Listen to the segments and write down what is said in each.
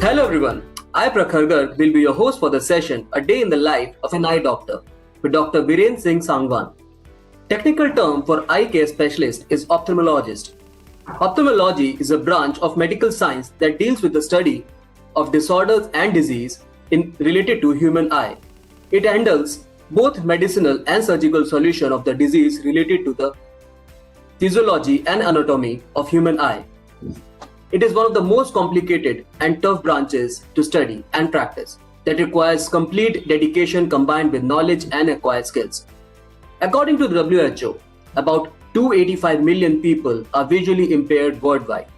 Hello everyone, I Prakhar Garg will be your host for the session A Day in the Life of an Eye Doctor with Dr. Viren Singh Sangwan. Technical term for eye care specialist is ophthalmologist. Ophthalmology is a branch of medical science that deals with the study of disorders and disease related to human eye. It handles both medicinal and surgical solution of the disease related to the physiology and anatomy of human eye. It is one of the most complicated and tough branches to study and practice that requires complete dedication combined with knowledge and acquired skills. According to the WHO, about 285 million people are visually impaired worldwide.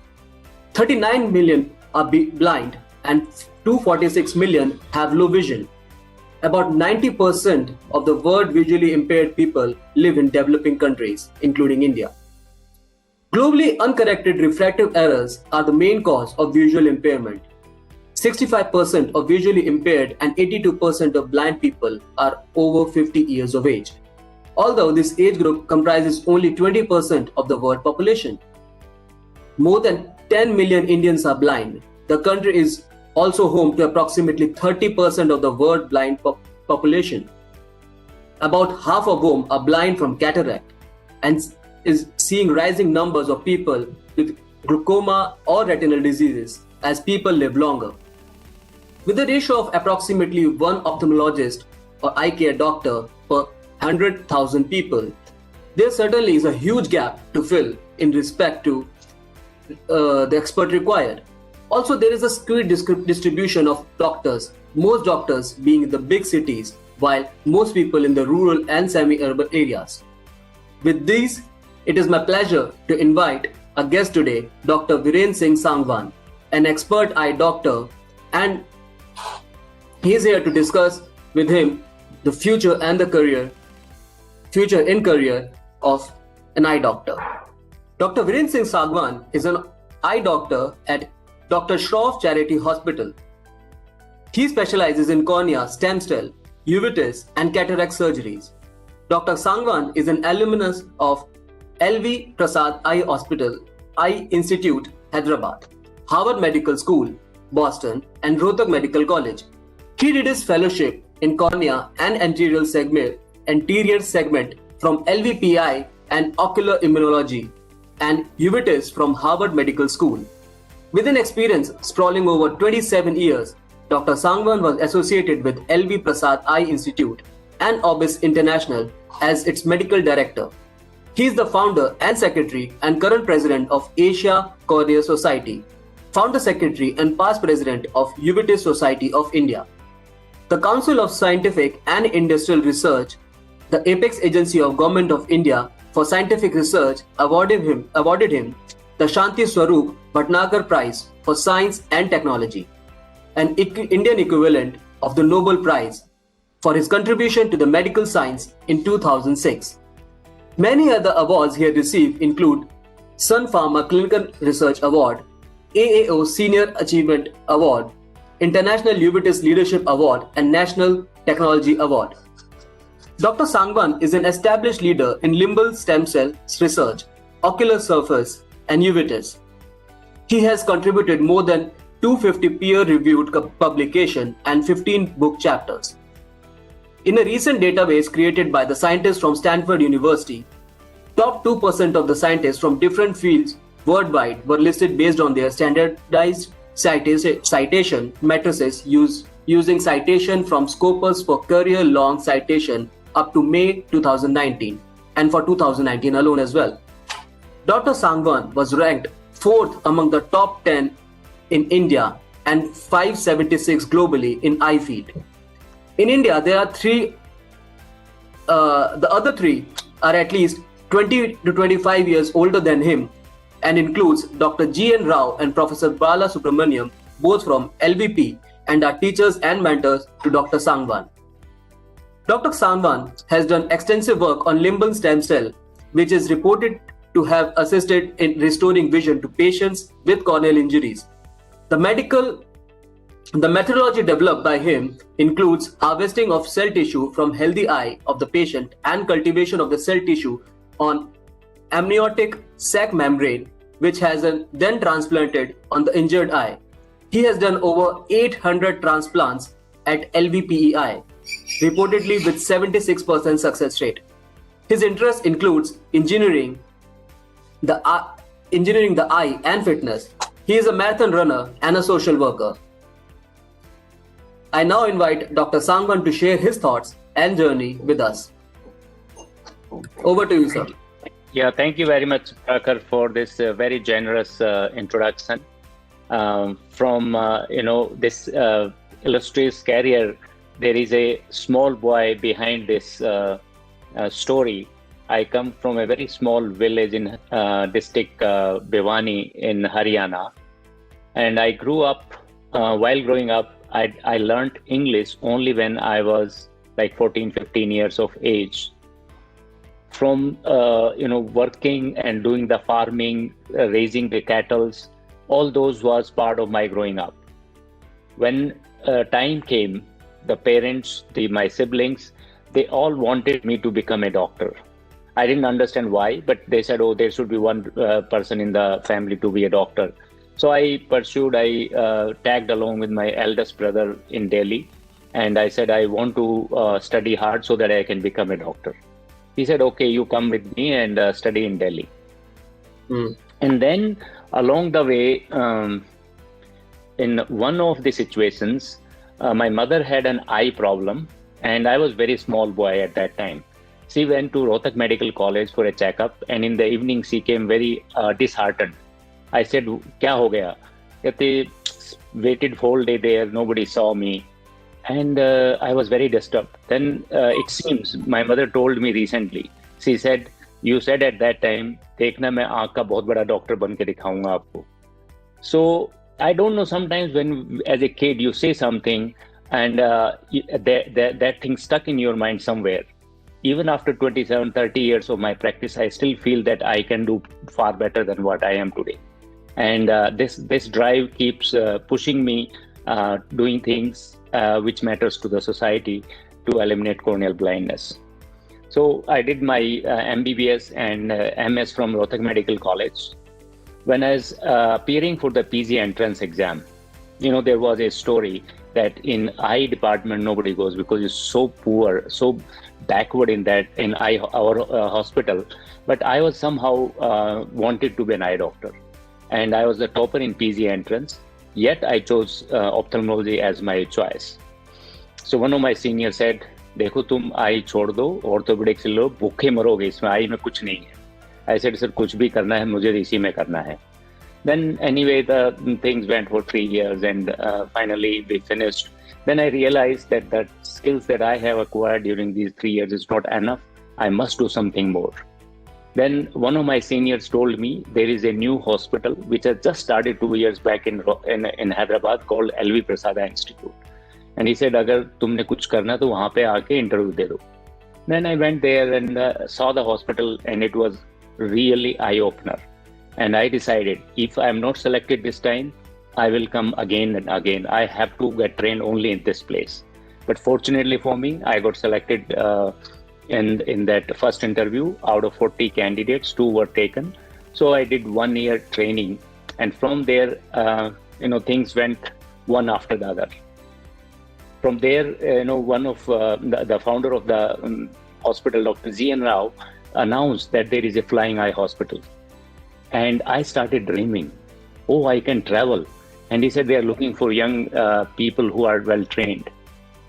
39 million are blind and 246 million have low vision. About 90% of the world visually impaired people live in developing countries, including India. Globally, uncorrected refractive errors are the main cause of visual impairment. 65% of visually impaired and 82% of blind people are over 50 years of age. Although this age group comprises only 20% of the world population. More than 10 million Indians are blind. The country is also home to approximately 30% of the world blind population. About half of whom are blind from cataract and is seeing rising numbers of people with glaucoma or retinal diseases as people live longer. With a ratio of approximately one ophthalmologist or eye care doctor per 100,000 people, there certainly is a huge gap to fill in respect to the expert required. Also, there is a skewed distribution of doctors, most doctors being in the big cities, while most people in the rural and semi-urban areas. With these, it is my pleasure to invite our guest today, Dr. Viren Singh Sangwan, an expert eye doctor, and he is here to discuss with him the future and the career of an eye doctor. Dr. Viren Singh Sangwan is an eye doctor at Dr. Shroff Charity Hospital. He specializes in cornea, stem cell, uveitis, and cataract surgeries. Dr. Sangwan is an alumnus of LV Prasad Eye Hospital, Eye Institute, Hyderabad, Harvard Medical School, Boston, and Rohtak Medical College. He did his fellowship in cornea and anterior segment from LVPI and ocular immunology and uveitis from Harvard Medical School. With an experience sprawling over 27 years, Dr. Sangwan was associated with LV Prasad Eye Institute and Orbis International as its medical director. He is the founder and secretary and current president of Asia Cornea Society, founder secretary and past president of Uveitis Society of India. The Council of Scientific and Industrial Research, the apex agency of Government of India for scientific research, awarded him the Shanti Swarup Bhatnagar Prize for Science and Technology, an Indian equivalent of the Nobel Prize, for his contribution to the medical science in 2006. Many other awards he has received include Sun Pharma Clinical Research Award, AAO Senior Achievement Award, International Uveitis Leadership Award, and National Technology Award. Dr. Sangwan is an established leader in limbal stem cell research, ocular surface, and uveitis. He has contributed more than 250 peer-reviewed publications and 15 book chapters. In a recent database created by the scientists from Stanford University, top 2% of the scientists from different fields worldwide were listed based on their standardized citation matrices using citation from Scopus for career-long citation up to May 2019 and for 2019 alone as well. Dr. Sangwan was ranked 4th among the top 10 in India and 576 globally in eye field. In India, there are three. The other three are at least 20 to 25 years older than him and includes Dr. G.N. Rao and Professor Bala Subramaniam, both from LVP, and are teachers and mentors to Dr. Sangwan. Dr. Sangwan has done extensive work on limbal stem cell, which is reported to have assisted in restoring vision to patients with corneal injuries. The methodology developed by him includes harvesting of cell tissue from healthy eye of the patient and cultivation of the cell tissue on amniotic sac membrane, which has then transplanted on the injured eye. He has done over 800 transplants at LVPEI, reportedly with 76% success rate. His interest includes engineering the eye and fitness. He is a marathon runner and a social worker. I now invite Dr. Sangwan to share his thoughts and journey with us. Over to you, sir. Yeah, thank you very much, Prakhar, for this very generous introduction. From this illustrious career, there is a small boy behind this story. I come from a very small village in district Bhiwani in Haryana, and I grew up. While growing up, I learned English only when I was like 14, 15 years of age. From working and doing the farming, raising the cattle, all those was part of my growing up. When time came, the parents, my siblings, they all wanted me to become a doctor. I didn't understand why, but they said, oh, there should be one person in the family to be a doctor. So I pursued, I tagged along with my eldest brother in Delhi, and I said, I want to study hard so that I can become a doctor. He said, okay, you come with me and study in Delhi. And then along the way, in one of the situations, my mother had an eye problem, and I was very small boy at that time. She went to Rohtak Medical College for a checkup, and in the evening she came very disheartened. I said, "Kya ho gaya?" They waited whole day there, nobody saw me, and I was very disturbed. Then it seems my mother told me recently. She said, "You said at that time, देखना मैं आँख का बहुत बड़ा doctor बन के दिखाऊंगा आपको." So I don't know. Sometimes when as a kid you say something, and that thing stuck in your mind somewhere. Even after 27, 30 years of my practice, I still feel that I can do far better than what I am today. And this drive keeps pushing me doing things which matters to the society to eliminate corneal blindness. So I did my MBBS and MS from Rohtak Medical College. When I was appearing for the PG entrance exam, there was a story that in eye department nobody goes because it's so poor, so backward in our hospital. But I was somehow wanted to be an eye doctor, and I was the topper in PG entrance. Yet I chose ophthalmology as my choice. So one of my seniors said, "देखो तुम आई छोड़ दो, orthopaedics लो, भूखे मरोगे, इसमें आई में कुछ नहीं है." I said, "Sir, कुछ भी करना है, मुझे इसी में करना है." Then anyway, the things went for 3 years, and finally we finished. Then I realized that the skills that I have acquired during these 3 years is not enough. I must do something more. Then one of my seniors told me there is a new hospital which has just started 2 years back in Hyderabad called LV Prasada Institute. And he said, "अगर तुमने कुछ करना तो वहाँ पे आके interview दे दो." Then I went there and saw the hospital, and it was really eye-opener. And I decided, if I am not selected this time, I will come again and again. I have to get trained only in this place. But fortunately for me, I got selected in that first interview. Out of 40 candidates, 2 were taken. So I did 1 year training, and from there, things went one after the other. From there, one of the founder of the hospital, Dr. Z.N. Rao, announced that there is a flying eye hospital. And I started dreaming, oh, I can travel. And he said, they are looking for young people who are well trained.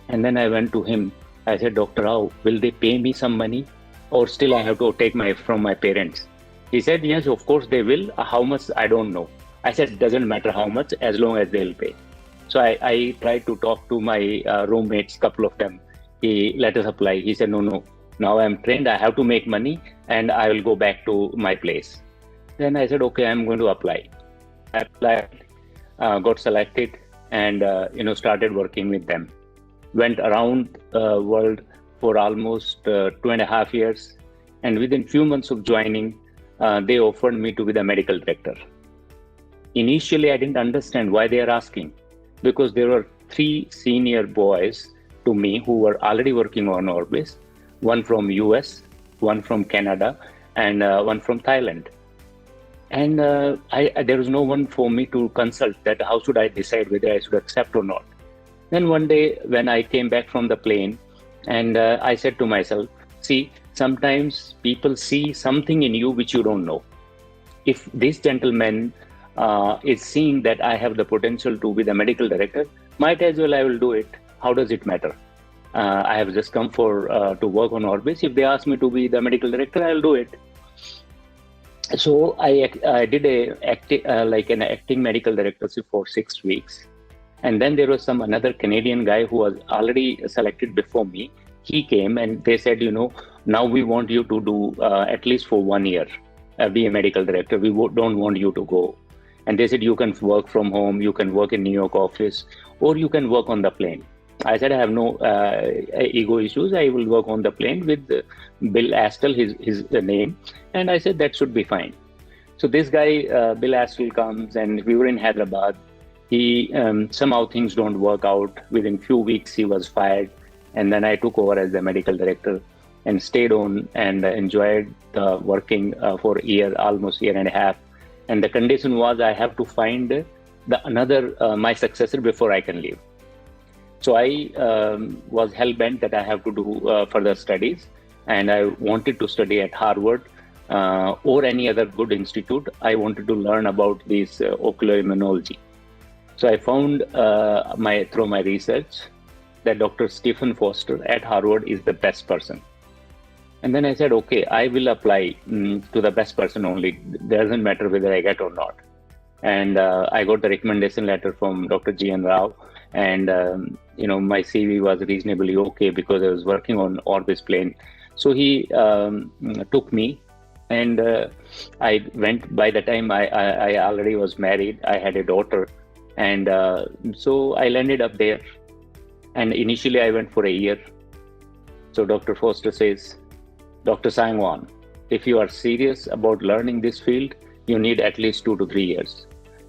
And then I went to him. I said, "Dr. Rao, will they pay me some money, or still I have to take from my parents?" He said, "Yes, of course they will. How much, I don't know." I said, "Doesn't matter how much, as long as they'll pay." So I tried to talk to my roommates, couple of them. Let us apply. He said, no. Now I'm trained. I have to make money, and I will go back to my place. Then I said, okay, I'm going to apply. I applied, got selected, and started working with them. Went around world for almost 2.5 years, and within few months of joining, they offered me to be the medical director. Initially, I didn't understand why they are asking, because there were 3 senior boys to me who were already working on Orbis, one from US, one from Canada, and one from Thailand. And there was no one for me to consult that how should I decide whether I should accept or not. Then one day when I came back from the plane, and I said to myself, see, sometimes people see something in you which you don't know. If this gentleman is seeing that I have the potential to be the medical director, might as well I will do it. How does it matter? I have just come for to work on Orbis. If they ask me to be the medical director, I'll do it. So I did an acting medical directorship for 6 weeks, and then there was another Canadian guy who was already selected before me. He came and they said, now we want you to do at least for 1 year, be a medical director. We don't want you to go. And they said, you can work from home, you can work in New York office, or you can work on the plane. I said, I have no ego issues. I will work on the plane with Bill Astle, his name. And I said, that should be fine. So this guy, Bill Astle, comes, and we were in Hyderabad. He somehow things don't work out. Within few weeks, he was fired. And then I took over as the medical director and stayed on and enjoyed working for a year, almost year and a half. And the condition was I have to find my successor before I can leave. So I was hell-bent that I have to do further studies, and I wanted to study at Harvard or any other good institute. I wanted to learn about this ocular immunology. So I found through my research that Dr. Stephen Foster at Harvard is the best person. And then I said, okay, I will apply to the best person only. It doesn't matter whether I get or not. And I got the recommendation letter from Dr. G.N. Rao. And, my CV was reasonably okay because I was working on Orbis plane. So he took me, and I went. By the time I already was married, I had a daughter. And so I landed up there. And initially I went for a year. So Dr. Foster says, Dr. Sangwan, if you are serious about learning this field, you need at least 2 to 3 years.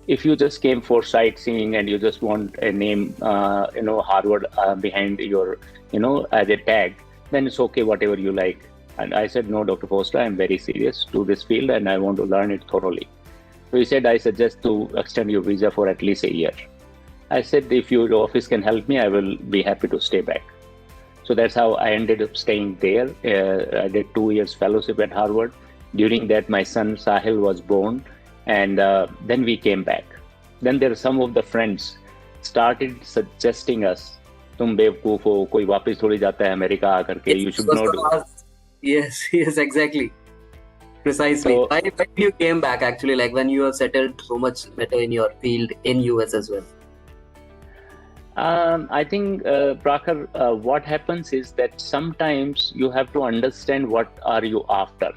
If you just came for sightseeing and you just want a name, Harvard behind your, as a tag, then it's okay, whatever you like. And I said, no, Dr. Foster, I'm very serious to this field and I want to learn it thoroughly. So he said, I suggest to extend your visa for at least a year. I said, if your office can help me, I will be happy to stay back. So that's how I ended up staying there. I did 2 years fellowship at Harvard. During that, my son Sahil was born. And then we came back. Then there are some of the friends started suggesting us, "Tum bewkoof ho, koi वापस थोड़ी जाता है America आकर के, you should not do." Yes, exactly. Precisely. So, Why you came back actually, like when you have settled so much better in your field in US as well? I think, Prakhar, what happens is that sometimes you have to understand what are you after.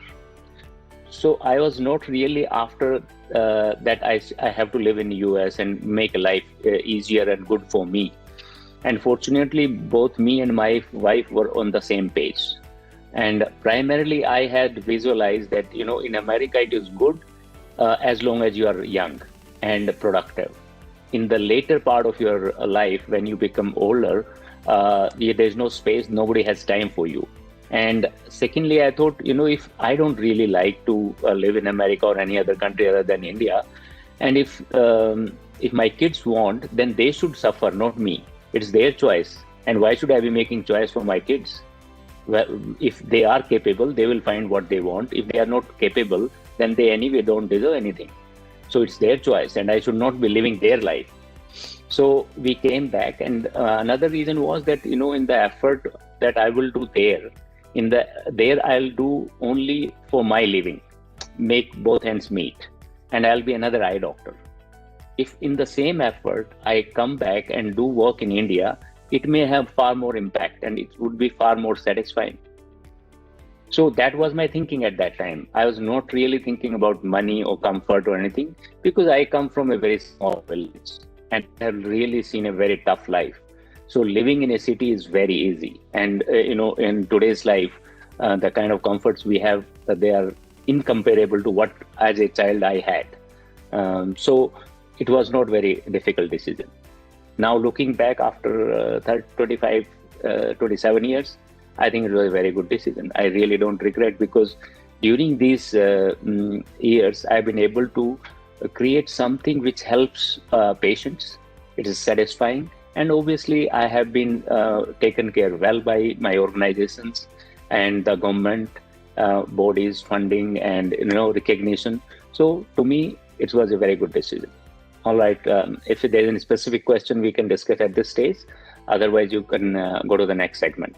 So I was not really after that I have to live in the US and make life easier and good for me. And fortunately, both me and my wife were on the same page. And primarily, I had visualized that, in America, it is good as long as you are young and productive. In the later part of your life, when you become older, there's no space, nobody has time for you. And secondly, I thought, if I don't really like to live in America or any other country other than India, and if my kids want, then they should suffer, not me. It's their choice. And why should I be making choice for my kids? Well, if they are capable, they will find what they want. If they are not capable, then they anyway don't deserve anything. So it's their choice, and I should not be living their life. So we came back, and another reason was that, in the effort that I will do there, I'll do only for my living, make both ends meet, and I'll be another eye doctor. If in the same effort I come back and do work in India, it may have far more impact and it would be far more satisfying. So that was my thinking at that time. I was not really thinking about money or comfort or anything, because I come from a very small village and have really seen a very tough life. So living in a city is very easy. And, in today's life, the kind of comforts we have, they are incomparable to what as a child I had. So it was not very difficult decision. Now looking back after 27 years, I think it was a very good decision. I really don't regret, because during these years, I've been able to create something which helps patients. It is satisfying, and obviously, I have been taken care well by my organizations and the government bodies, funding, and recognition. So, to me, it was a very good decision. All right. If there's any specific question, we can discuss at this stage. Otherwise, you can go to the next segment.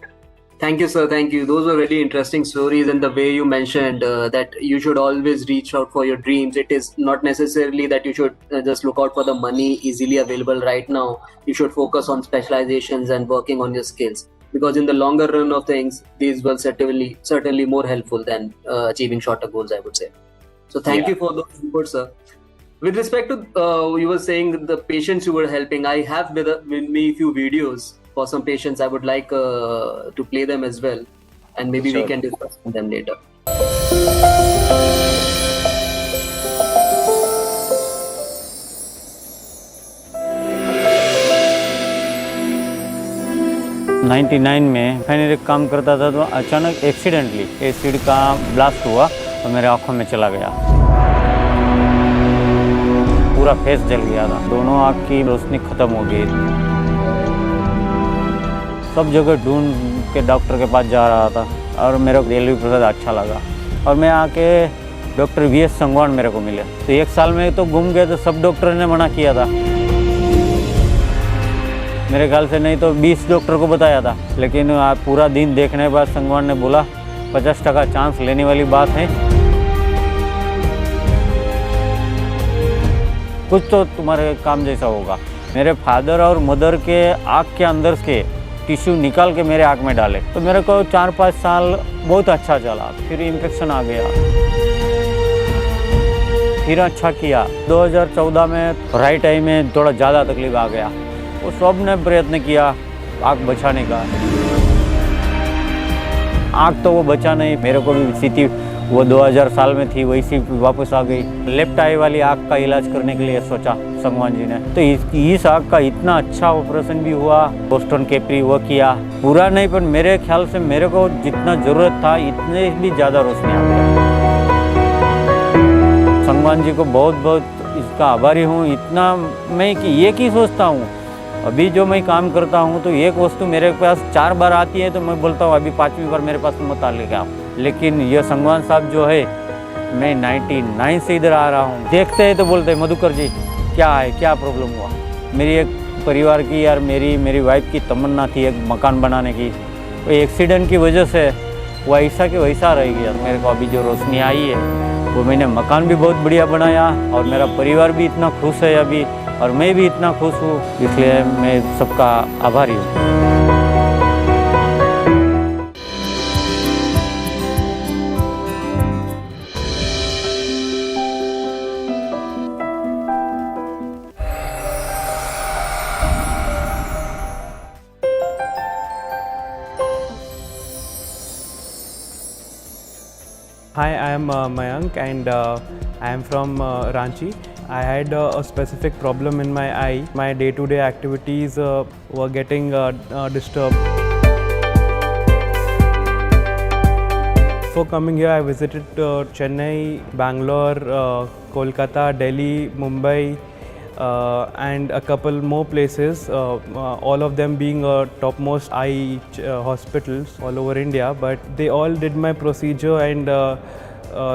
Thank you, sir. Thank you. Those were really interesting stories, and the way you mentioned that you should always reach out for your dreams. It is not necessarily that you should just look out for the money easily available right now. You should focus on specializations and working on your skills, because in the longer run of things, these will certainly more helpful than achieving shorter goals, I would say. So thank you for those inputs, sir. With respect to you were saying the patients you were helping, I have with me a few videos for some patients. I would like to play them as well, and maybe we can discuss them later. '99 में final एक काम करता था तो अचानक accidentally acid का blast हुआ और मेरे आँखों में चला गया। पूरा फेस जल गया था, दोनों आँख की रोशनी खत्म हो गई। सब जगह ढूंढ के डॉक्टर के पास जा रहा था और मेरे को एलवी प्रसाद अच्छा लगा और मैं आके डॉक्टर VS संगवान मेरे को मिले। तो एक साल में तो घूम गए, तो सब डॉक्टर ने मना किया था। मेरे ख्याल से नहीं तो 20 डॉक्टर को बताया था, लेकिन पूरा दिन देखने के बाद संगवान ने बोला 50% चांस लेने वाली बात है, कुछ तो तुम्हारे काम जैसा होगा। मेरे फादर और मदर के आँख के अंदर के टिश्यू निकाल के मेरे आँख में डाले, तो मेरे को 4-5 साल बहुत अच्छा चला। फिर इन्फेक्शन आ गया, फिर अच्छा किया। 2014 में राइट आई में थोड़ा ज़्यादा तकलीफ आ गया, वो सब ने प्रयत्न किया आँख बचाने का। आँख तो वो बचा नहीं, मेरे को भी स्थिति वो 2000 साल में थी वैसी वापस आ गई। लेफ्ट आई वाली आँख का इलाज करने के लिए सोचा संगवान जी ने, तो इस आँख का इतना अच्छा ऑपरेशन भी हुआ। बोस्टन कैप्री वो किया, पूरा नहीं पर मेरे ख्याल से मेरे को जितना ज़रूरत था इतने भी ज़्यादा रोशनी आ गया। संगवान जी को बहुत बहुत इसका आभारी हूँ। इतना मैं कि एक ही सोचता हूँ, अभी जो मैं काम करता हूँ तो एक वस्तु मेरे पास 4 बार आती है तो मैं बोलता हूँ अभी 5वीं बार मेरे पास मत आ लेके आओ। लेकिन ये संगवान साहब जो है, मैं 99 से इधर आ रहा हूँ, देखते हैं तो बोलते हैं मधुकर जी क्या है, क्या प्रॉब्लम हुआ। मेरी एक परिवार की यार मेरी वाइफ की तमन्ना थी एक मकान बनाने की, तो एक्सीडेंट की वजह से वो ऐसा कि वैसा रह गया। मेरे को अभी जो रोशनी आई है वो मैंने मकान भी बहुत बढ़िया बनाया और मेरा परिवार भी इतना खुश है अभी, और मैं भी इतना खुश हूँ, इसलिए मैं सबका आभारी हूँ। Hi, I am Mayank and I am from Ranchi. I had a specific problem in my eye. My day-to-day activities were getting disturbed. Before coming here, I visited Chennai, Bangalore, Kolkata, Delhi, Mumbai, and a couple more places, all of them being topmost eye hospitals all over India. But they all did my procedure and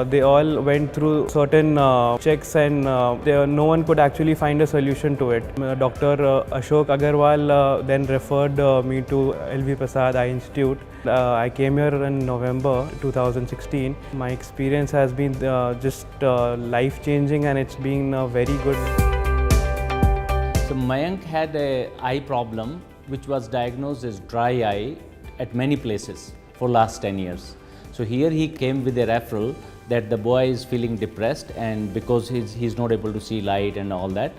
they all went through certain checks, and no one could actually find a solution to it. Dr. Ashok Agarwal then referred me to LV Prasad Eye Institute. I came here in November 2016. My experience has been just life-changing, and it's been very good. So Mayank had an eye problem which was diagnosed as dry eye at many places for last 10 years. So here he came with a referral that the boy is feeling depressed, and because he's not able to see light and all that.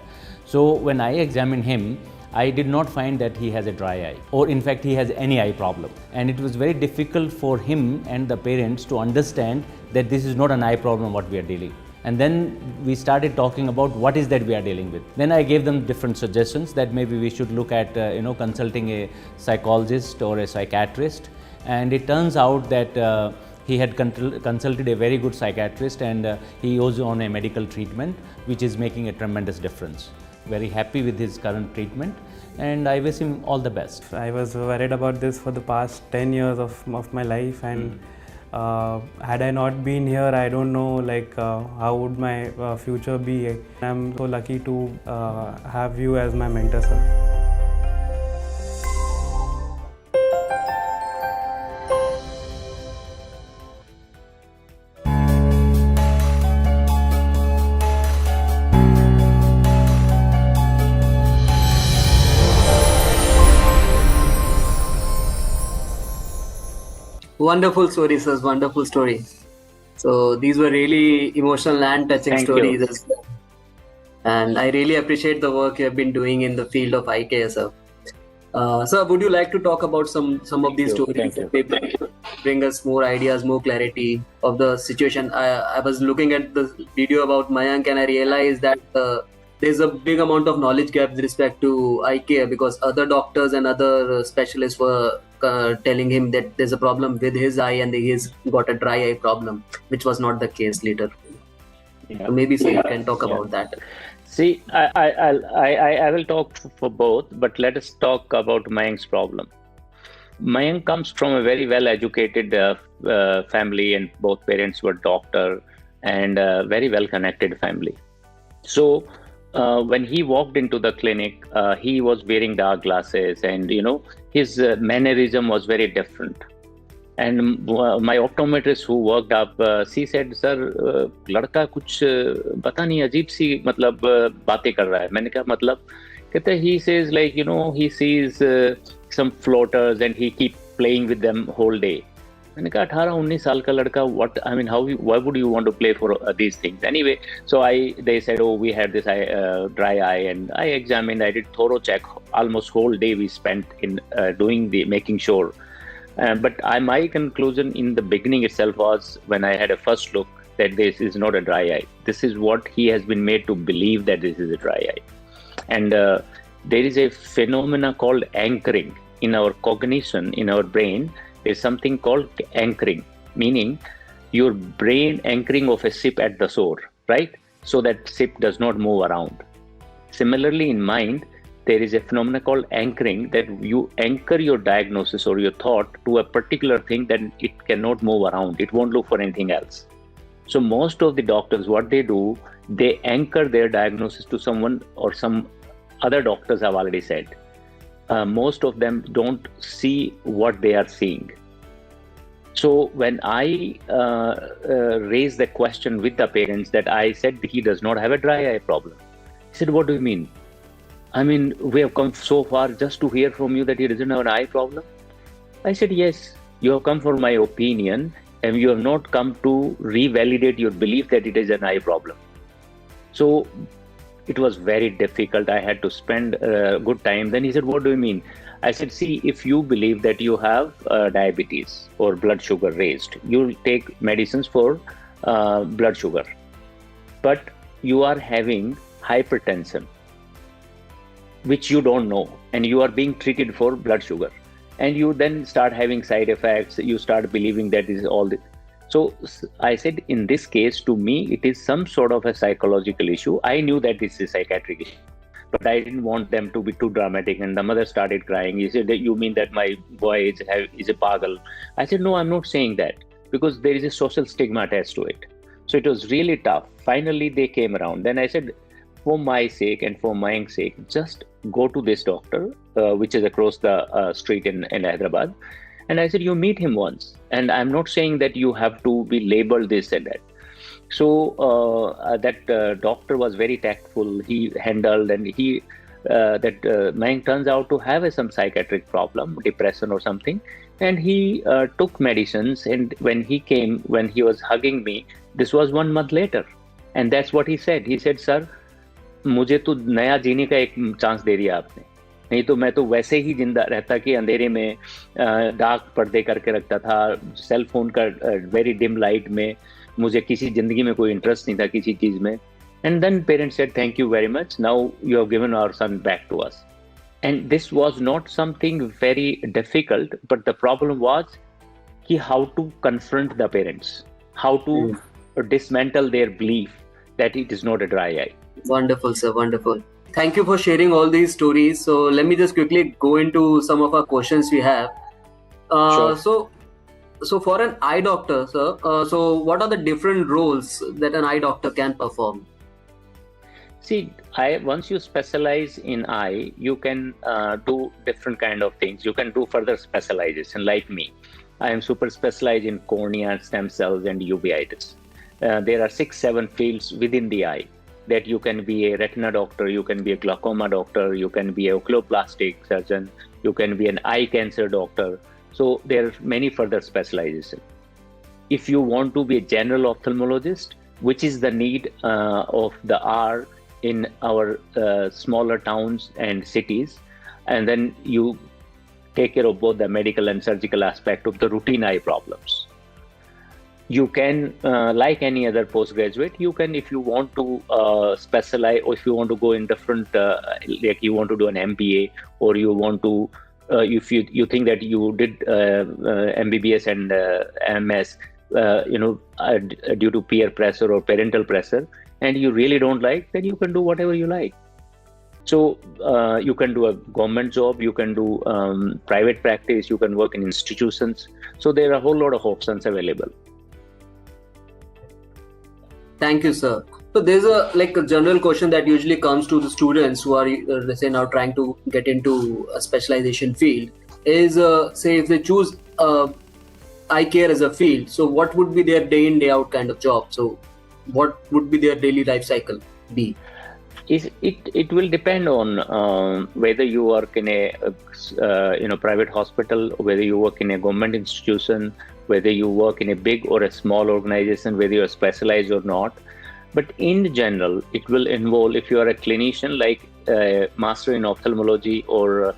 So when I examined him, I did not find that he has a dry eye, or in fact he has any eye problem. And it was very difficult for him and the parents to understand that this is not an eye problem what we are dealing. And then we started talking about what is that we are dealing with. Then I gave them different suggestions that maybe we should look at consulting a psychologist or a psychiatrist. And it turns out that He had consulted a very good psychiatrist, and he was on a medical treatment which is making a tremendous difference. Very happy with his current treatment, and I wish him all the best. I was worried about this for the past 10 years of my life, and had I not been here, I don't know how would my future be. I'm so lucky to have you as my mentor, sir. Wonderful story, sir. Wonderful story. So these were really emotional and touching Thank stories you. as well. And I really appreciate the work you have been doing in the field of eye care, sir. Sir, would you like to talk about some of these you. stories Thank you. that maybe bring us more ideas, more clarity of the situation? I was looking at the video about Mayank, and I realized that there's a big amount of knowledge gap with respect to eye care, because other doctors and other specialists were telling him that there's a problem with his eye and he's got a dry eye problem, which was not the case later. Yeah. So maybe sir, you can talk about that. See, I will talk for both, but let us talk about Mayank's problem. Mayank comes from a very well-educated family, and both parents were doctor, and a very well-connected family. So when he walked into the clinic, he was wearing dark glasses, and his mannerism was very different. And my optometrist who worked up, she said, "Sir, लड़का कुछ पता नहीं अजीब सी मतलब बातें कर रहा है." मैंने कहा मतलब, कहते he says he sees some floaters and he keep playing with them whole day. मैंने कहा 18-19 साल का लड़का, why would you want to play for these things anyway? So they said, oh, we had this dry eye, and I examined, I did thorough check, almost whole day we spent in making sure. But my conclusion in the beginning itself was, when I had a first look, that this is not a dry eye. This is what he has been made to believe, that this is a dry eye. And there is a phenomena called anchoring in our cognition, in our brain. There's something called anchoring, meaning your brain anchoring of a ship at the shore, right? So that ship does not move around. Similarly, in mind, there is a phenomenon called anchoring, that you anchor your diagnosis or your thought to a particular thing, that it cannot move around. It won't look for anything else. So most of the doctors, what they do, they anchor their diagnosis to someone, or some other doctors have already said. Most of them don't see what they are seeing. So when I raised the question with the parents, that I said he does not have a dry eye problem. He said, what do you mean? I mean, we have come so far just to hear from you that he doesn't have an eye problem. I said, yes, you have come for my opinion, and you have not come to revalidate your belief that it is an eye problem. So it was very difficult. I had to spend a good time. Then he said, what do you mean? I said, see, if you believe that you have diabetes or blood sugar raised, you'll take medicines for blood sugar. But you are having hypertension, which you don't know, and you are being treated for blood sugar. And you then start having side effects. You start believing that is all this. So I said, in this case, to me, it is some sort of a psychological issue. I knew that this is a psychiatric issue, but I didn't want them to be too dramatic. And the mother started crying. He said, you mean that my boy is a pagal? I said, no, I'm not saying that, because there is a social stigma attached to it. So it was really tough. Finally, they came around. Then I said, for my sake and for Mayank's sake, just go to this doctor, which is across the street in Hyderabad. And I said, you meet him once. And I'm not saying that you have to be labeled this and that. So that doctor was very tactful. He handled, and Mayank turns out to have some psychiatric problem, depression or something. And he took medicines. And when he was hugging me, this was 1 month later. And that's what he said. He said, sir, मुझे तो नया जीने का एक chance दे दिया आपने, नहीं तो मैं तो वैसे ही जिंदा रहता कि अंधेरे में डार्क पर्दे करके रखता था, सेल फोन का वेरी डिम लाइट में, मुझे किसी जिंदगी में कोई इंटरेस्ट नहीं था किसी चीज में. And then parents said, thank you very much, now you have given our son back to us. And this was not something very difficult, but the problem was how to confront the parents, how to dismantle their belief that it is not a dry eye. Wonderful, sir. Wonderful. Thank you for sharing all these stories. So let me just quickly go into some of our questions we have. Sure. So for an eye doctor, sir, so what are the different roles that an eye doctor can perform? See, once you specialize in eye, you can do different kind of things. You can do further specialization. Like me, I am super specialized in cornea, stem cells, and uveitis. There are 6-7 fields within the eye that you can be a retina doctor, you can be a glaucoma doctor, you can be a oculoplastic surgeon, you can be an eye cancer doctor. So there are many further specialization. If you want to be a general ophthalmologist, which is the need of the hour in our smaller towns and cities, and then you take care of both the medical and surgical aspect of the routine eye problems. You can, like any other postgraduate, you can, if you want to specialize, or if you want to go in different, like you want to do an MBA, or you want to, if you think that you did MBBS and MS, due to peer pressure or parental pressure, and you really don't like, then you can do whatever you like. So you can do a government job, you can do private practice, you can work in institutions. So there are a whole lot of options available. Thank you, sir. So there's a general question that usually comes to the students who are let's say now trying to get into a specialization field is say if they choose eye care as a field, so what would be their day in day out kind of job? So what would be their daily life cycle be? It will depend on whether you work in a private hospital, whether you work in a government institution, whether you work in a big or a small organization, whether you're specialized or not. But in general, it will involve, if you are a clinician like a master in ophthalmology or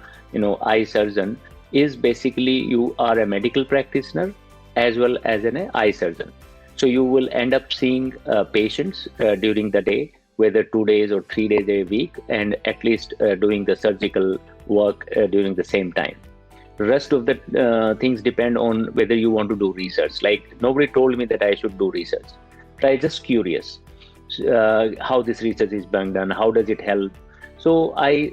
eye surgeon, is basically you are a medical practitioner as well as an eye surgeon. So you will end up seeing patients during the day, whether 2 days or 3 days a week, and at least doing the surgical work during the same time. The rest of the things depend on whether you want to do research. Like nobody told me that I should do research, but I just curious how this research is being done, how does it help. So I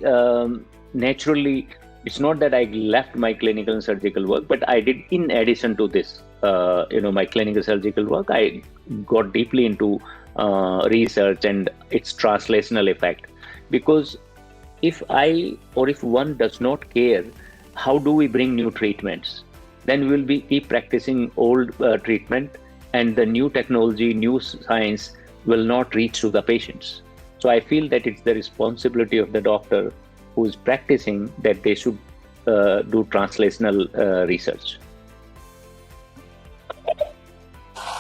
naturally, it's not that I left my clinical and surgical work, but I did, in addition to this, my clinical surgical work, I got deeply into research and its translational effect. Because if one does not care, how do we bring new treatments? Then we will keep practicing old treatment, and the new technology, new science will not reach to the patients. So I feel that it's the responsibility of the doctor who is practicing that they should do translational research.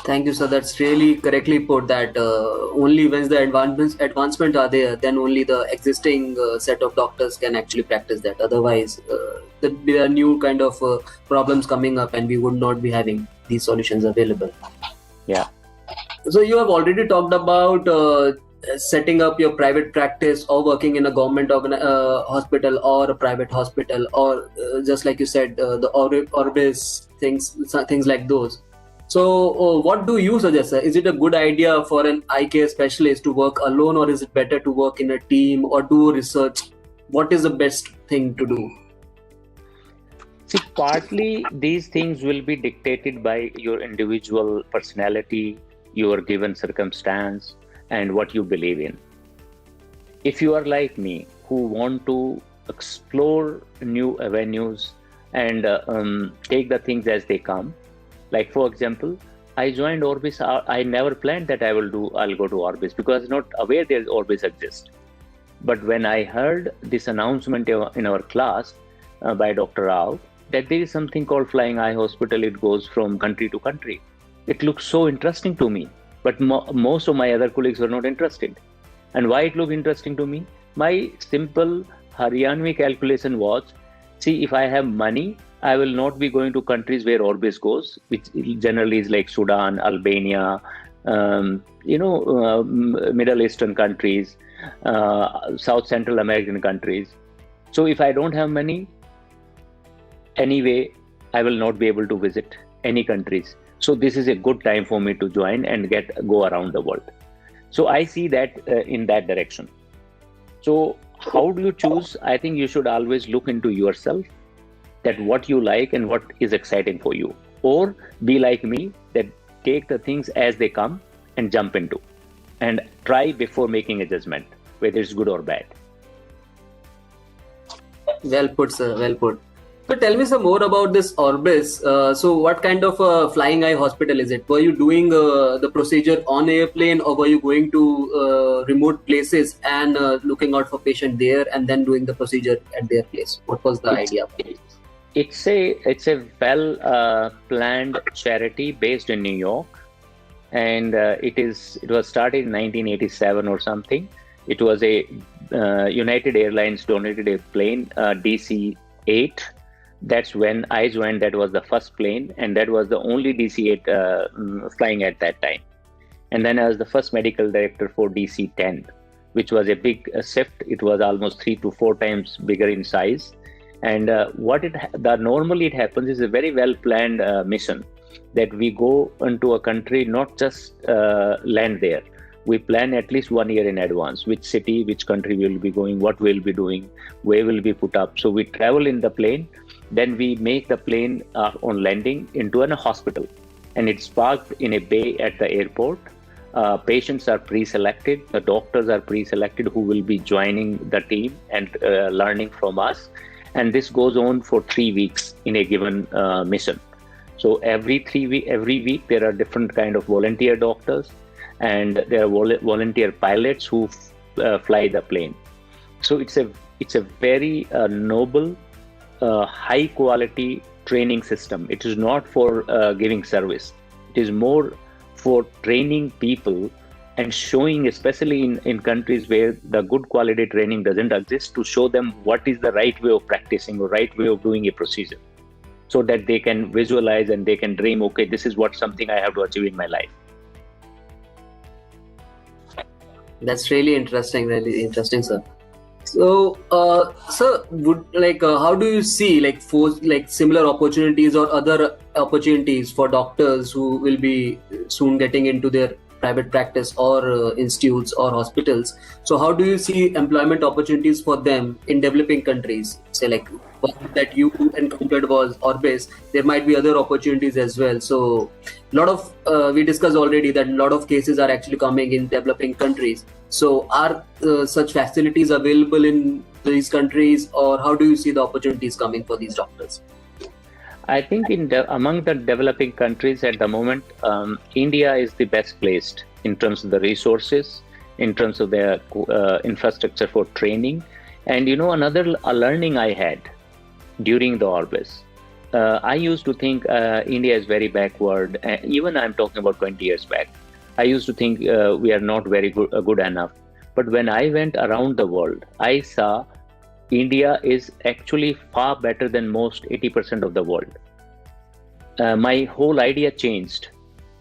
Thank you, sir. That's really correctly put, that only when the advancement are there, then only the existing set of doctors can actually practice that. Otherwise, there are new kind of problems coming up and we would not be having these solutions available. Yeah. So you have already talked about setting up your private practice or working in a government hospital or a private hospital, or just like you said, the Orbis things like those. So what do you suggest, sir? Is it a good idea for an eye care specialist to work alone, or is it better to work in a team or do research? What is the best thing to do? See, partly these things will be dictated by your individual personality, your given circumstance, and what you believe in. If you are like me, who want to explore new avenues and take the things as they come, like for example, I joined Orbis. I never planned that I'll go to Orbis, because I was not aware that Orbis exists. But when I heard this announcement in our class by Dr. Rao, that there is something called Flying Eye Hospital, it goes from country to country. It looked so interesting to me, but most of my other colleagues were not interested. And why it looked interesting to me? My simple Haryanvi calculation was, see, if I have money, I will not be going to countries where Orbis goes, which generally is like Sudan, Albania, Middle Eastern countries, South Central American countries. So if I don't have money, anyway, I will not be able to visit. any countries. So this is a good time for me to join and go around the world. So I see that in that direction. So how do you choose? I think you should always look into yourself, that what you like and what is exciting for you, or be like me, that take the things as they come and jump into, and try before making a judgment whether it's good or bad. Well put, sir. Well put. So tell me some more about this Orbis. So what kind of flying eye hospital is it? Were you doing the procedure on airplane, or were you going to remote places and looking out for patient there and then doing the procedure at their place? What was the idea? It's a well planned charity based in New York, and it was started in 1987 or something. It was a United Airlines donated a plane, DC-8. That's when I joined. That was the first plane, and that was the only DC-8 flying at that time. And then I was the first medical director for DC-10, which was a big shift. It was almost 3 to 4 times bigger in size. And normally it happens is a very well planned mission, that we go into a country, not just land there. We plan at least 1 year in advance, which city, which country we will be going, what we'll be doing, where will be put up. So we travel in the plane, then we make the plane on landing into a hospital, and it's parked in a bay at the airport. Patients are pre-selected, the doctors are pre-selected who will be joining the team and learning from us. And this goes on for 3 weeks in a given mission. So every week there are different kind of volunteer doctors, and there are volunteer pilots who fly the plane. So it's a very noble, high quality training system. It is not for giving service. It is more for training people and showing, especially in countries where the good quality training doesn't exist, to show them what is the right way of practicing or right way of doing a procedure, so that they can visualize and they can dream, okay, this is something I have to achieve in my life. That's really interesting, sir. So, sir, how do you see similar opportunities or other opportunities for doctors who will be soon getting into their private practice or institutes or hospitals? So how do you see employment opportunities for them in developing countries? Say like one that you encountered was Orbis. There might be other opportunities as well. So a lot of we discussed already that a lot of cases are actually coming in developing countries. So are such facilities available in these countries, or how do you see the opportunities coming for these doctors? I think among the developing countries at the moment, India is the best placed in terms of the resources, in terms of their infrastructure for training. And another learning I had during the Orbis, I used to think India is very backward. Even I'm talking about 20 years back. I used to think we are not very good enough. But when I went around the world, I saw India is actually far better than most 80% of the world. My whole idea changed.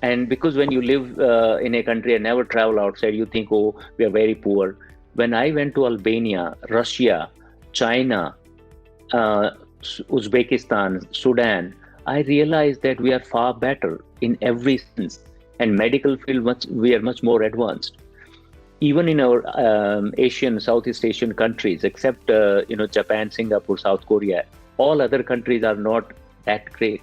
And because when you live in a country and never travel outside, you think, oh, we are very poor. When I went to Albania, Russia, China, Uzbekistan, Sudan, I realized that we are far better in every sense. And medical field, we are much more advanced. Even in our Southeast Asian countries, except Japan, Singapore, South Korea, all other countries are not that great.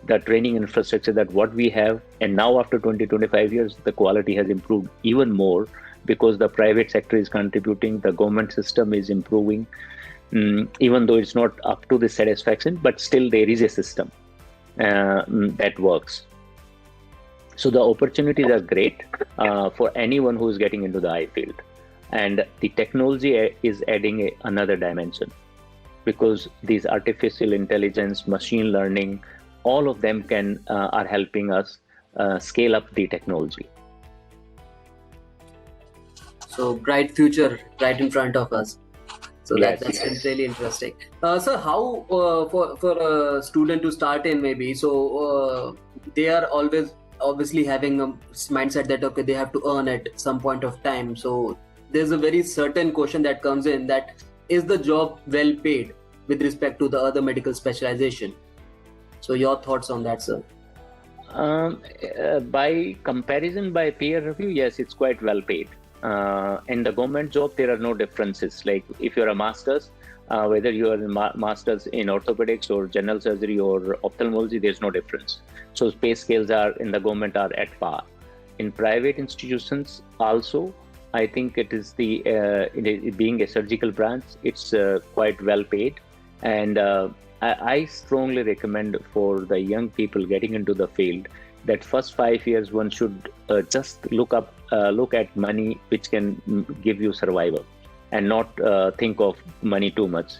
The training infrastructure that what we have, and now after 20-25 years, the quality has improved even more because the private sector is contributing, the government system is improving, even though it's not up to the satisfaction, but still there is a system that works. So the opportunities are great for anyone who is getting into the eye field. And the technology is adding another dimension, because these artificial intelligence, machine learning, all of them are helping us scale up the technology. So bright future right in front of us. So Yes, that's really interesting. So how for a student to start in, maybe, so they are obviously having a mindset that okay, they have to earn at some point of time. So there's a very certain question that comes in, that is the job well paid with respect to the other medical specialization? So your thoughts on that, sir? By comparison, by peer review, yes, it's quite well paid. In the government job, there are no differences. Like if you're a master's, whether you are a master's in orthopedics or general surgery or ophthalmology, there's no difference. So pay scales are in the government are at par. In private institutions also, I think it is being a surgical branch, it's quite well paid. And I strongly recommend for the young people getting into the field that first 5 years one should just look at money which can give you survival and not think of money too much.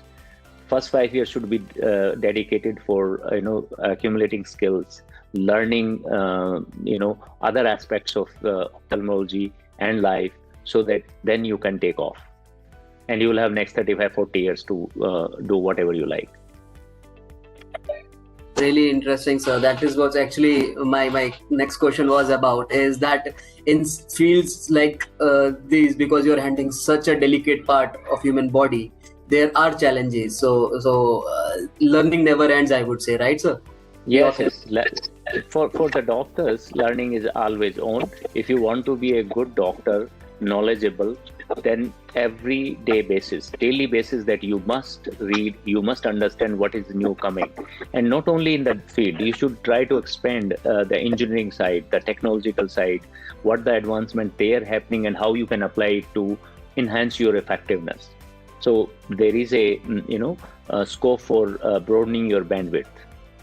First 5 years should be dedicated for accumulating skills, learning other aspects of ophthalmology and life, so that then you can take off and you will have next 35-40 years to do whatever you like. Really interesting, sir. That is what actually my next question was about, is that in fields like these, because you're handling such a delicate part of human body, there are challenges. So learning never ends, I would say, right, sir? Yes. For the doctors, learning is always on. If you want to be a good doctor, knowledgeable, then every day basis, daily basis, that you must read, you must understand what is new coming. And not only in that field, you should try to expand the engineering side, the technological side, what the advancement there happening and how you can apply it to enhance your effectiveness. So there is a scope for broadening your bandwidth.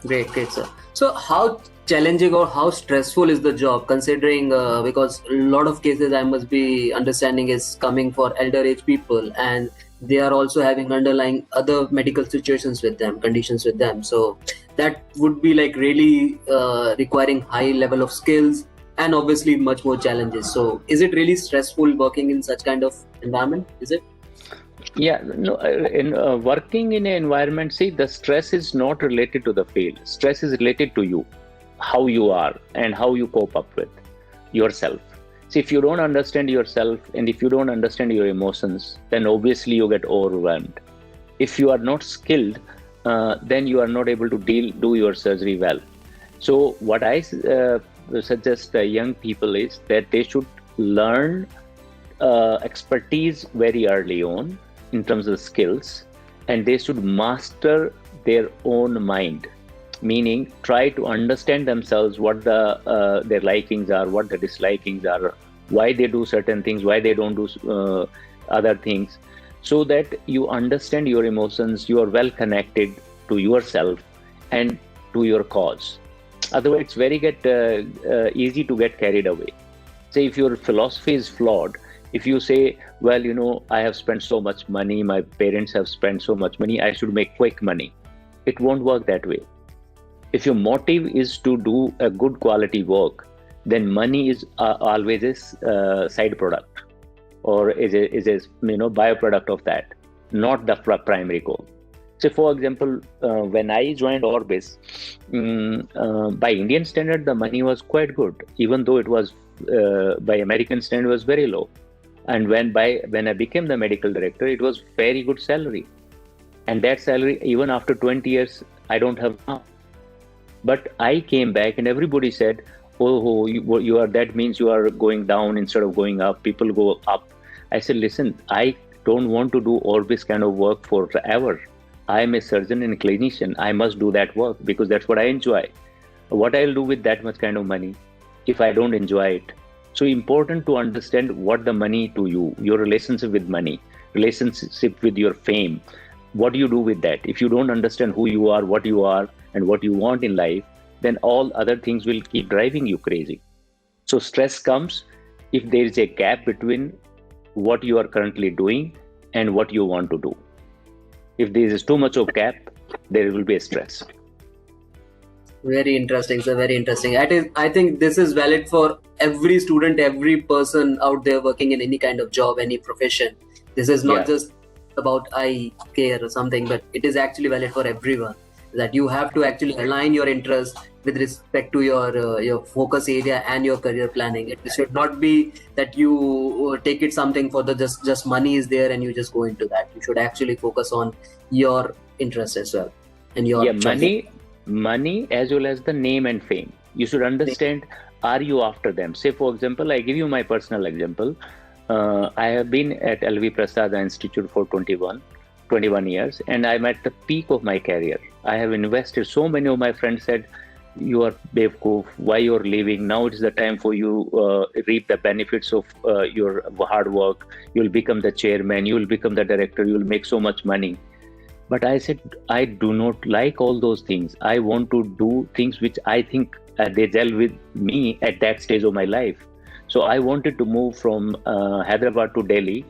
Great, sir. So how challenging or how stressful is the job, considering because a lot of cases I must be understanding is coming for elder age people, and they are also having underlying other medical situations with them, conditions with them. So that would be like really requiring high level of skills and obviously much more challenges. So is it really stressful working in such kind of environment? Is it? Yeah, no. In working in an environment, see, the stress is not related to the field. Stress is related to you, how you are and how you cope up with yourself. See, if you don't understand yourself and if you don't understand your emotions, then obviously you get overwhelmed. If you are not skilled, then you are not able to do your surgery well. So what I suggest young people is that they should learn expertise very early on in terms of skills, and they should master their own mind, meaning try to understand themselves, what their likings are, what the dislikings are, why they do certain things, why they don't do other things, so that you understand your emotions, you are well connected to yourself and to your cause. Otherwise it's very easy to get carried away. Say if your philosophy is flawed, if you say, well, I have spent so much money, my parents have spent so much money, I should make quick money. It won't work that way. If your motive is to do a good quality work, then money is always a side product or is a byproduct of that, not the primary goal. So for example, when I joined Orbis, by Indian standard, the money was quite good, even though it was by American standard was very low. And when I became the medical director, it was very good salary. And that salary, even after 20 years, I don't have now. But I came back and everybody said, oh, you are, that means you are going down instead of going up. People go up. I said, listen, I don't want to do Orbis kind of work forever. I am a surgeon and a clinician. I must do that work because that's what I enjoy. What I'll do with that much kind of money if I don't enjoy it? So important to understand what the money to you, your relationship with money, relationship with your fame, what do you do with that? If you don't understand who you are, and what you want in life, then all other things will keep driving you crazy. So stress comes if there is a gap between what you are currently doing and what you want to do. If there is too much of gap, there will be a stress. Very interesting, sir. Very interesting. I think this is valid for every student, every person out there working in any kind of job, any profession. This is not just about eye care or something, but it is actually valid for everyone. That you have to actually align your interest with respect to your focus area and your career planning. It should not be that you take it something for the just money is there and you just go into that. You should actually focus on your interest as well and your money as well as the name and fame. You should understand, are you after them? Say, for example, I give you my personal example. I have been at LV Prasad Institute for 21 years, and I'm at the peak of my career. I have invested. So many of my friends said, you are Bevkoof, why you're leaving? Now it's the time for you reap the benefits of your hard work. You'll become the chairman, you'll become the director, you'll make so much money. But I said, I do not like all those things. I want to do things which I think they gel with me at that stage of my life. So I wanted to move from Hyderabad to Delhi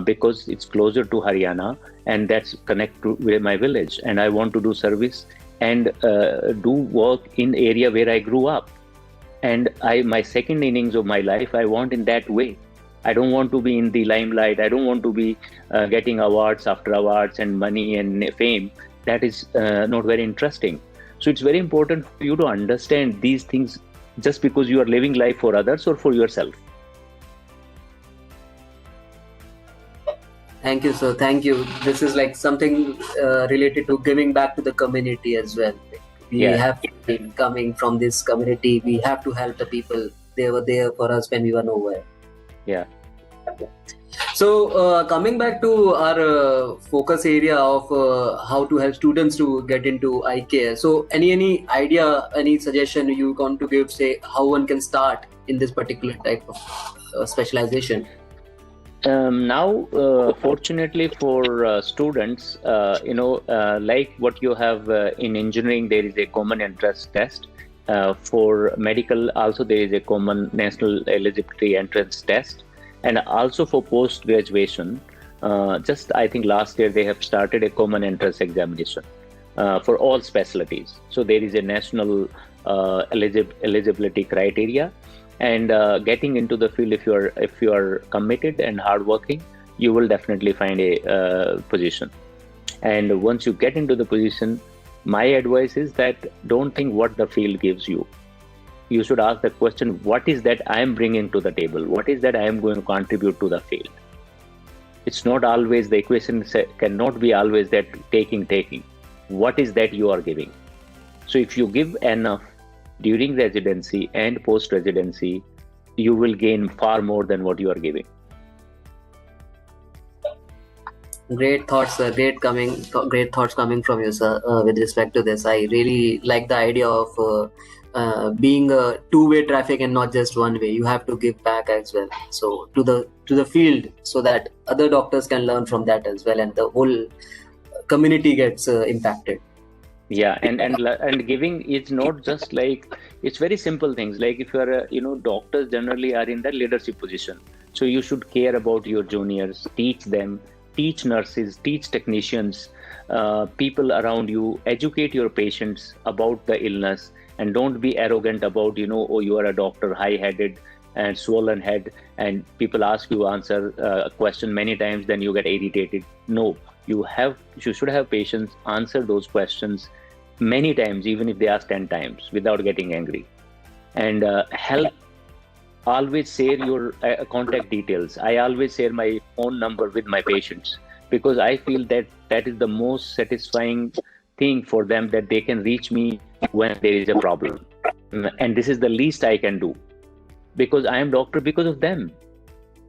because it's closer to Haryana, and that's connect to with my village. And I want to do service and do work in area where I grew up. And my second innings of my life, I want in that way. I don't want to be in the limelight. I don't want to be getting awards after awards and money and fame. That is not very interesting. So it's very important for you to understand these things just because you are living life for others or for yourself. Thank you, sir. Thank you. This is like something related to giving back to the community as well. We have been coming from this community. We have to help the people. They were there for us when we were nowhere. Yeah. So coming back to our focus area of how to help students to get into eye care. So any idea, any suggestion you want to give, say how one can start in this particular type of specialization? Now, fortunately for students, like what you have in engineering, there is a common entrance test. For medical, also there is a common national eligibility entrance test. And also for post-graduation, just I think last year they have started a common entrance examination for all specialties. So there is a national eligibility criteria. And getting into the field, if you are committed and hardworking, you will definitely find a position. And once you get into the position, my advice is that don't think what the field gives you. You should ask the question, what is that I am bringing to the table? What is that I am going to contribute to the field? It's not always, the equation cannot be always that taking. What is that you are giving? So if you give enough during residency and post-residency, you will gain far more than what you are giving. Great thoughts, sir. Great thoughts coming from you, sir. With respect to this, I really like the idea of being a two-way traffic and not just one way. You have to give back as well. So to the field, so that other doctors can learn from that as well, and the whole community gets impacted. Yeah, and giving is not just like, it's very simple things. Like if you are, doctors generally are in the leadership position. So you should care about your juniors, teach them, teach nurses, teach technicians, people around you, educate your patients about the illness, and don't be arrogant about, oh, you are a doctor, high-headed and swollen head, and people ask you answer a question many times, then you get irritated. No. You should have patience, answer those questions many times, even if they ask 10 times, without getting angry. And help, always share your contact details. I always share my phone number with my patients, because I feel that is the most satisfying thing for them, that they can reach me when there is a problem. And this is the least I can do, because I am doctor because of them.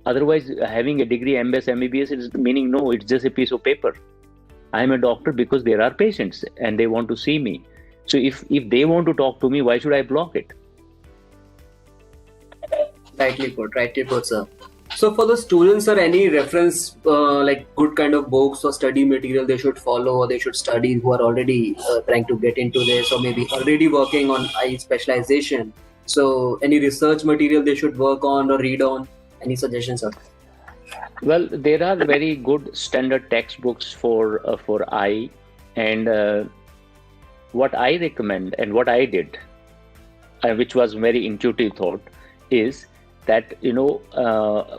Otherwise, having a degree, MS, MBBS, is meaning no, it's just a piece of paper. I am a doctor because there are patients and they want to see me. So if they want to talk to me, why should I block it? Rightly put, sir. So for the students, are any reference like good kind of books or study material they should follow or they should study, who are already trying to get into this, or maybe already working on eye specialization? So any research material they should work on or read on? Any suggestions, sir? Well, there are very good standard textbooks for eye, and what I recommend and what I did, which was very intuitive thought, is that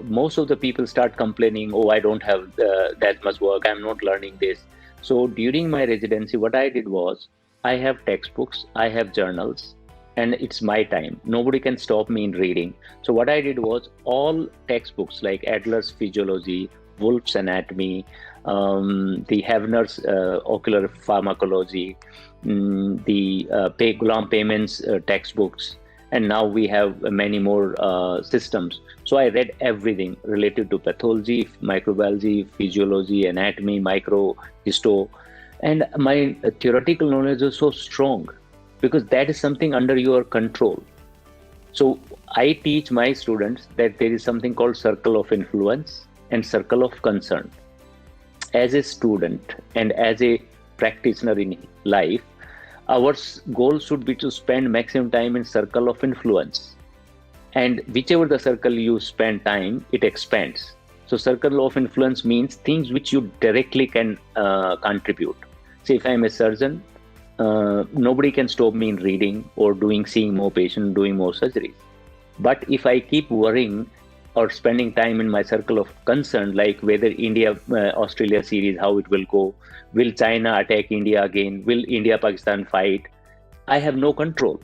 most of the people start complaining, oh, I don't have that much work, I'm not learning this. So during my residency, what I did was, I have textbooks, I have journals, and it's my time. Nobody can stop me in reading. So what I did was, all textbooks like Adler's Physiology, Wolff's Anatomy, the Havner's Ocular Pharmacology, the Ghulam payments textbooks, and now we have many more systems. So I read everything related to pathology, microbiology, physiology, anatomy, histo, and my theoretical knowledge is so strong because that is something under your control. So I teach my students that there is something called circle of influence and circle of concern. As a student and as a practitioner in life, our goal should be to spend maximum time in circle of influence. And whichever the circle you spend time, it expands. So circle of influence means things which you directly can contribute. Say if I'm a surgeon, nobody can stop me in reading or seeing more patients, doing more surgeries. But if I keep worrying or spending time in my circle of concern, like whether India-Australia series, how it will go, will China attack India again, will India-Pakistan fight, I have no control.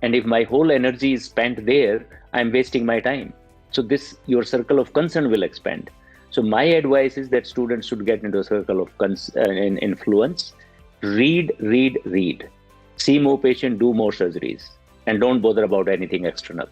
And if my whole energy is spent there, I'm wasting my time. So your circle of concern will expand. So my advice is that students should get into a circle of influence. Read. See more patients, do more surgeries, and don't bother about anything external.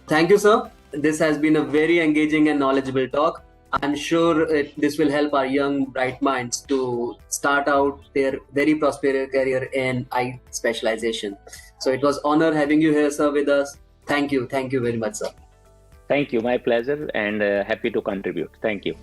Thank you, sir. This has been a very engaging and knowledgeable talk. I'm sure this will help our young, bright minds to start out their very prosperous career in eye specialization. So it was honor having you here, sir, with us. Thank you. Thank you very much, sir. Thank you. My pleasure, and happy to contribute. Thank you.